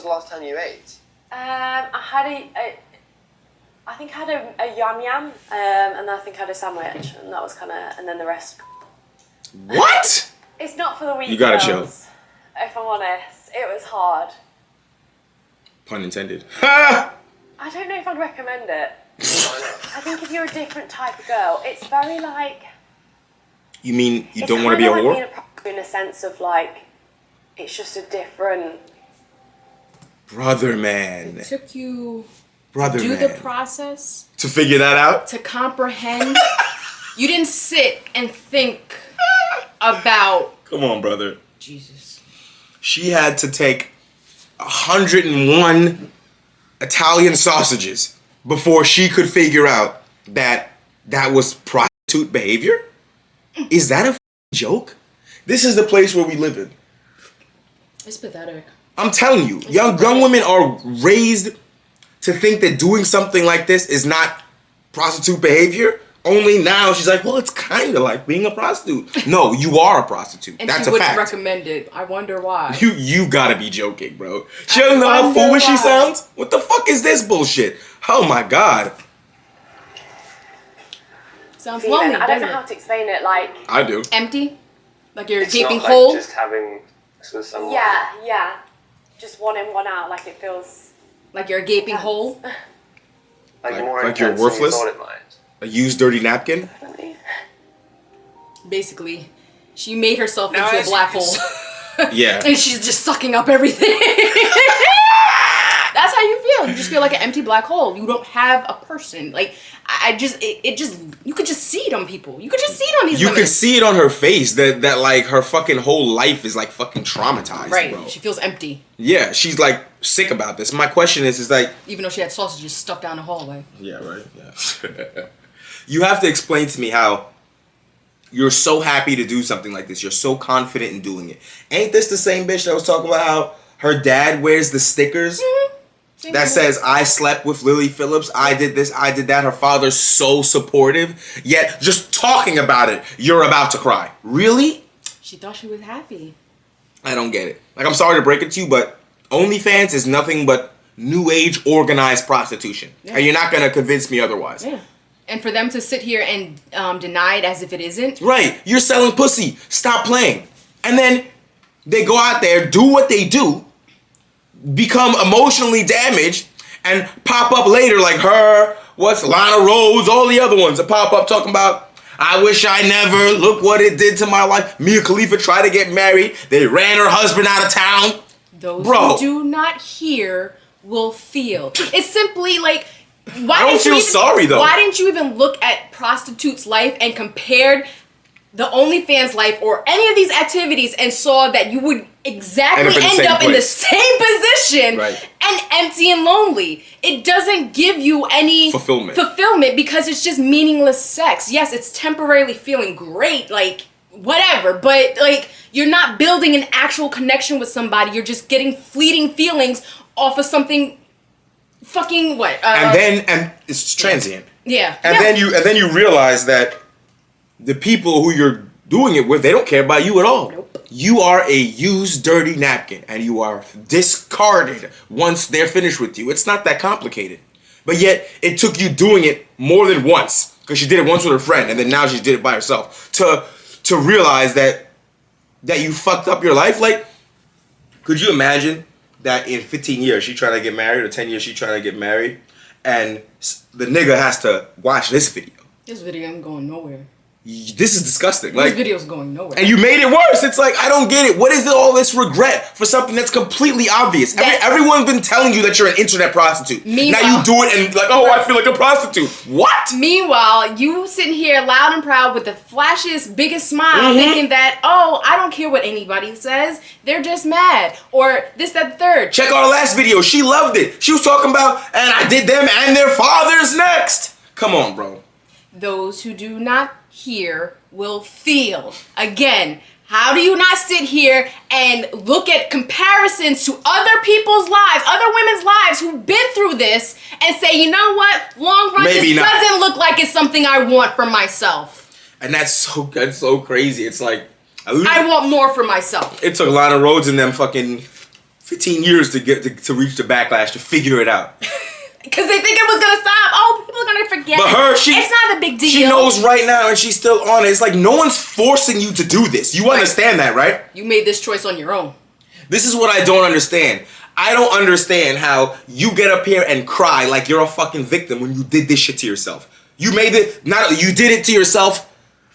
was the last time you ate? I think I had a yam, and I think I had a sandwich, and that was kind of, and then the rest. What? It's not for the weak. You gotta girls, chill. If I'm honest, it was hard. Pun intended. I don't know if I'd recommend it. I think if you're a different type of girl, it's very like. You mean you don't want to be a whore? In a sense of like, it's just a different. Brother man. It took you. Brother do man. the process. To figure that out? To comprehend. You didn't sit and think about. Come on, brother. Jesus. She had to take 101 Italian sausages before she could figure out that was prostitute behavior? Is that a joke? This is the place where we live in. It's pathetic. I'm telling you, young women are raised to think that doing something like this is not prostitute behavior. Only now she's like, well, it's kind of like being a prostitute. No, you are a prostitute. And that's she a wouldn't fact. recommend it. I wonder why. You gotta be joking, bro. She doesn't know how foolish she sounds. What the fuck is this bullshit? Oh my god. Sounds lonely. I don't know how to explain it. Like I do. Empty, like you're a It's gaping not hole. Like just having sex with someone. Yeah. Just one in, one out. Like it feels. Like you're a gaping hole. Like more like you're intense than you worthless? thought it might. A used dirty napkin? Basically, she made herself No, into a it's- black hole. Yeah. And she's just sucking up everything. That's how you feel. You just feel like an empty black hole. You don't have a person. Like you could just see it on people. You could just see it on these You women. can see it on her face that like her fucking whole life is like fucking traumatized, Right. bro. She feels empty. Yeah, she's like sick about this. My question is like, Even though she had sausages stuck down the hallway. yeah, right. Yeah. You have to explain to me how you're so happy to do something like this. You're so confident in doing it. Ain't this the same bitch that was talking about how her dad wears the stickers that says, I slept with Lily Phillips, I did this, I did that. Her father's so supportive. Yet, just talking about it, you're about to cry. Really? She thought she was happy. I don't get it. Like, I'm sorry to break it to you, but OnlyFans is nothing but new age organized prostitution. Yeah. And you're not going to convince me otherwise. Yeah. And for them to sit here and deny it as if it isn't. Right. You're selling pussy. Stop playing. And then they go out there, do what they do, become emotionally damaged, and pop up later like her, Lana Rhodes, all the other ones that pop up talking about, I wish I never, look what it did to my life. Mia Khalifa tried to get married. They ran her husband out of town. Those who do not hear will feel. It's simply like, I don't feel sorry though. Why didn't you even look at prostitutes' life and compared the OnlyFans life or any of these activities and saw that you would exactly end up in the same position, right, and empty and lonely? It doesn't give you any fulfillment because it's just meaningless sex. Yes, it's temporarily feeling great, like whatever, but like you're not building an actual connection with somebody. You're just getting fleeting feelings off of something. Fucking what? And it's transient. Yeah. And then you realize that the people who you're doing it with, they don't care about you at all. Nope. You are a used dirty napkin and you are discarded once they're finished with you. It's not that complicated. But yet it took you doing it more than once, because she did it once with her friend and then now she did it by herself, to realize that you fucked up your life. Like, could you imagine that in 15 years she trying to get married, or 10 years she trying to get married, and the nigga has to watch this video? This video ain't going nowhere. This is disgusting. This video's going nowhere. And you made it worse. It's like, I don't get it. What is all this regret for something that's completely obvious? Everyone's been telling you that you're an internet prostitute. Now you do it and like, oh, I feel like a prostitute. What? Meanwhile, you sitting here loud and proud with the flashiest, biggest smile, thinking that, oh, I don't care what anybody says. They're just mad. Or this, that, third. Check our last video. She loved it. She was talking about, and I did them and their fathers next. Come on, bro. Those who do not hear will feel. Again, how do you not sit here and look at comparisons to other people's lives, other women's lives who've been through this, and say, you know what, long run, this doesn't look like it's something I want for myself. And that's so crazy. It's like, I want more for myself. It took Lana Rhodes and them fucking 15 years to get to reach the backlash, to figure it out. Because they think it was gonna stop. Oh, people are gonna forget. But her, it's not a big deal. She knows right now, and she's still on it. It's like no one's forcing you to do this. You understand that, right? You made this choice on your own. This is what I don't understand. I don't understand how you get up here and cry like you're a fucking victim when you did this shit to yourself. You made it. You did it to yourself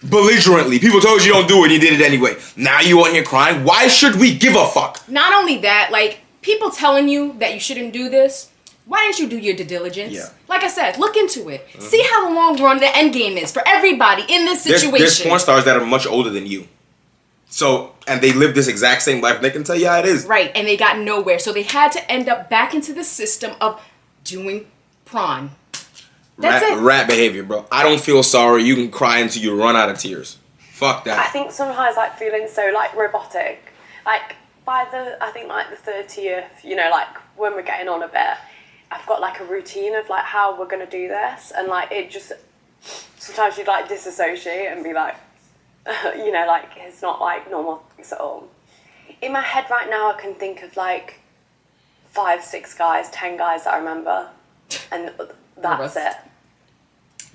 belligerently. People told you don't do it, and you did it anyway. Now you on here crying. Why should we give a fuck? Not only that, like people telling you that you shouldn't do this. Why didn't you do your due diligence? Yeah. Like I said, look into it. Mm-hmm. See how the long run the end game is for everybody in this situation. There's porn stars that are much older than you. So, and they live this exact same life. They can tell you how it is. Right, and they got nowhere. So they had to end up back into the system of doing prawn. That's it. Rat behavior, bro. I don't feel sorry. You can cry until you run out of tears. Fuck that. I think sometimes like feeling so like robotic. Like by the 30th, you know, like when we're getting on a bit, I've got like a routine of like how we're gonna do this, and like it just sometimes you'd like disassociate and be like, you know, like it's not like normal things at all. In my head right now, I can think of like 5, 6 guys, 10 guys that I remember, and that's it.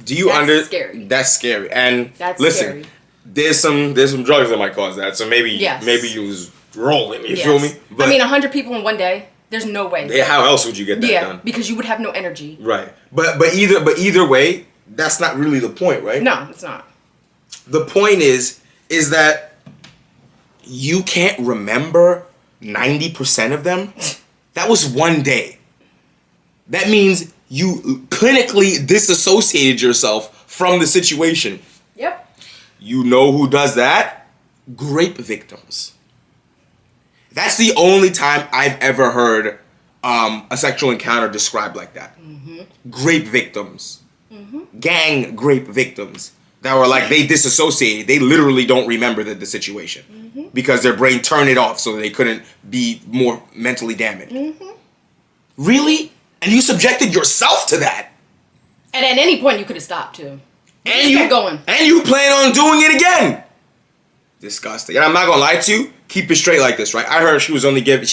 Do you Scary. That's scary. And listen, scary. there's some drugs that might cause that. So maybe you was rolling. You feel me? But, I mean, 100 people in one day. There's no way. Yeah, how else would you get that done? Yeah, because you would have no energy. Right. But either way, that's not really the point, right? No, it's not. The point is that you can't remember 90% of them. That was one day. That means you clinically disassociated yourself from the situation. Yep. You know who does that? Grape victims. That's the only time I've ever heard a sexual encounter described like that. Mm-hmm. Grape victims. Mm-hmm. Gang grape victims. That were like, they disassociated. They literally don't remember the situation. Mm-hmm. Because their brain turned it off so they couldn't be more mentally damaged. Mm-hmm. Really? And you subjected yourself to that? And at any point you could have stopped too. And you kept going. And you plan on doing it again. Disgusting. And I'm not gonna lie to you. Keep it straight like this, right? I heard she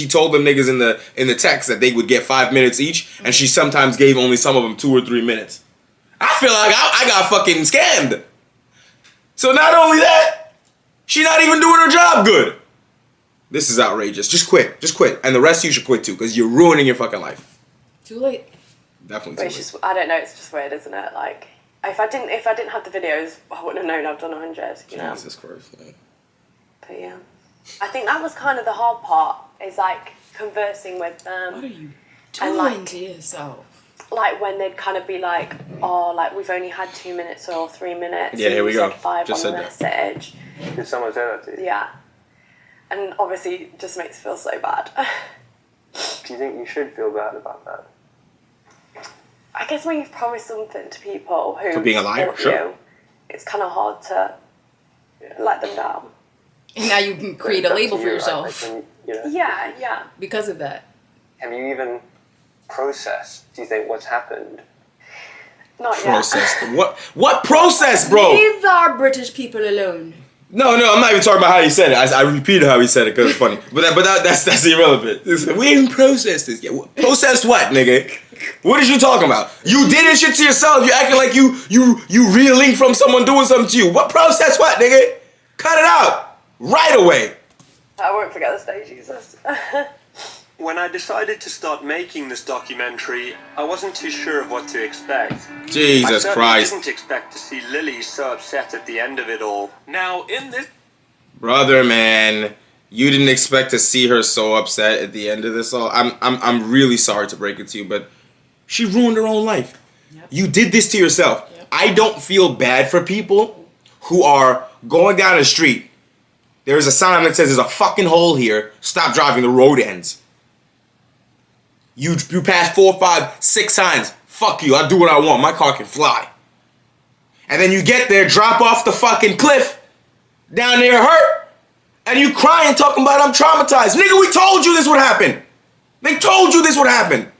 told them niggas in the text that they would get 5 minutes each, and she sometimes gave only some of them 2 or 3 minutes. I feel like I got fucking scammed. So not only that, she not even doing her job good. This is outrageous. Just quit. And the rest of you should quit too, because you're ruining your fucking life. Too late. Definitely too late. Just, I don't know, it's just weird, isn't it? Like, if I didn't have the videos, I wouldn't have known I've done 100, you know? Jesus Christ, man. But yeah. I think that was kind of the hard part, is like conversing with them. What are you doing to yourself? Like when they'd kind of be like, oh, like we've only had 2 minutes or 3 minutes. Yeah, here we go. 5 Just on the said message. Did someone say that to you? Yeah. And obviously it just makes it feel so bad. Do you think you should feel bad about that? I guess when you've promised something to people who for being a liar, sure. It's kind of hard to let them down. And now you can create a label for yourself. Yeah. Because of that. Have you even processed, do you think, what's happened? Not yet. Processed? What process, bro? Leave our British people alone. No, I'm not even talking about how he said it. I repeated how he said it because it's funny. But that's irrelevant. We ain't processed this yet. Process what, nigga? What is you talking about? You did this shit to yourself. You acting like you reeling from someone doing something to you. What process what, nigga? Cut it out. Right away. I won't forget this day, Jesus. When I decided to start making this documentary, I wasn't too sure of what to expect. Jesus Christ. I didn't expect to see Lily so upset at the end of it all. Now, in this... Brother, man, you didn't expect to see her so upset at the end of this all. I'm really sorry to break it to you, but she ruined her own life. Yep. You did this to yourself. Yep. I don't feel bad for people who are going down the street. There's a sign that says there's a fucking hole here. Stop driving, the road ends. You pass 4, 5, 6 signs. Fuck you, I do what I want. My car can fly. And then you get there, drop off the fucking cliff, down there hurt, and you crying talking about I'm traumatized. Nigga, we told you this would happen. They told you this would happen.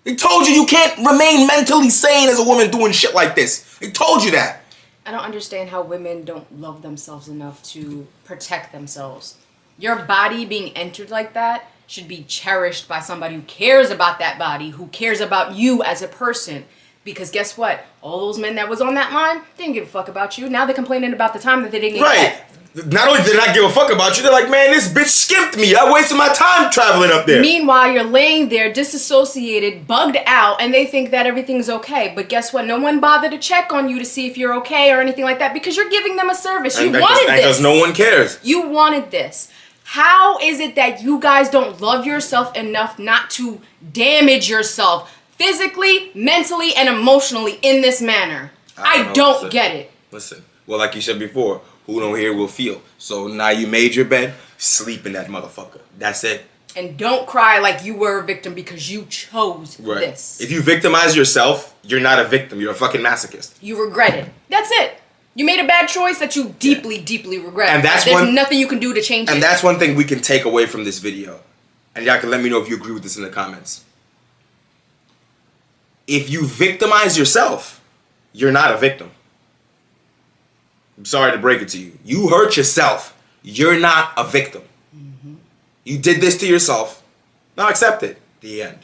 They told you can't remain mentally sane as a woman doing shit like this. They told you that. I don't understand how women don't love themselves enough to protect themselves. Your body being entered like that should be cherished by somebody who cares about that body, who cares about you as a person. Because guess what? All those men that was on that line didn't give a fuck about you. Now they're complaining about the time that they didn't get. Not only did they not give a fuck about you, they're like, man, this bitch skimped me. I wasted my time traveling up there. Meanwhile, you're laying there disassociated, bugged out, and they think that everything's okay. But guess what? No one bothered to check on you to see if you're okay or anything like that because you're giving them a service. You wanted this. Because no one cares. You wanted this. How is it that you guys don't love yourself enough not to damage yourself physically, mentally, and emotionally in this manner? I don't get it. Listen, well, like you said before, who don't hear will feel. So now you made your bed, sleep in that motherfucker. That's it. And don't cry like you were a victim because you chose this. If you victimize yourself, you're not a victim. You're a fucking masochist. You regret it. That's it. You made a bad choice that you deeply, deeply regret. And that's There's nothing you can do to change it. And that's one thing we can take away from this video. And y'all can let me know if you agree with this in the comments. If you victimize yourself, you're not a victim. I'm sorry to break it to you. You hurt yourself. You're not a victim. You did this to yourself. Now accept it. The end.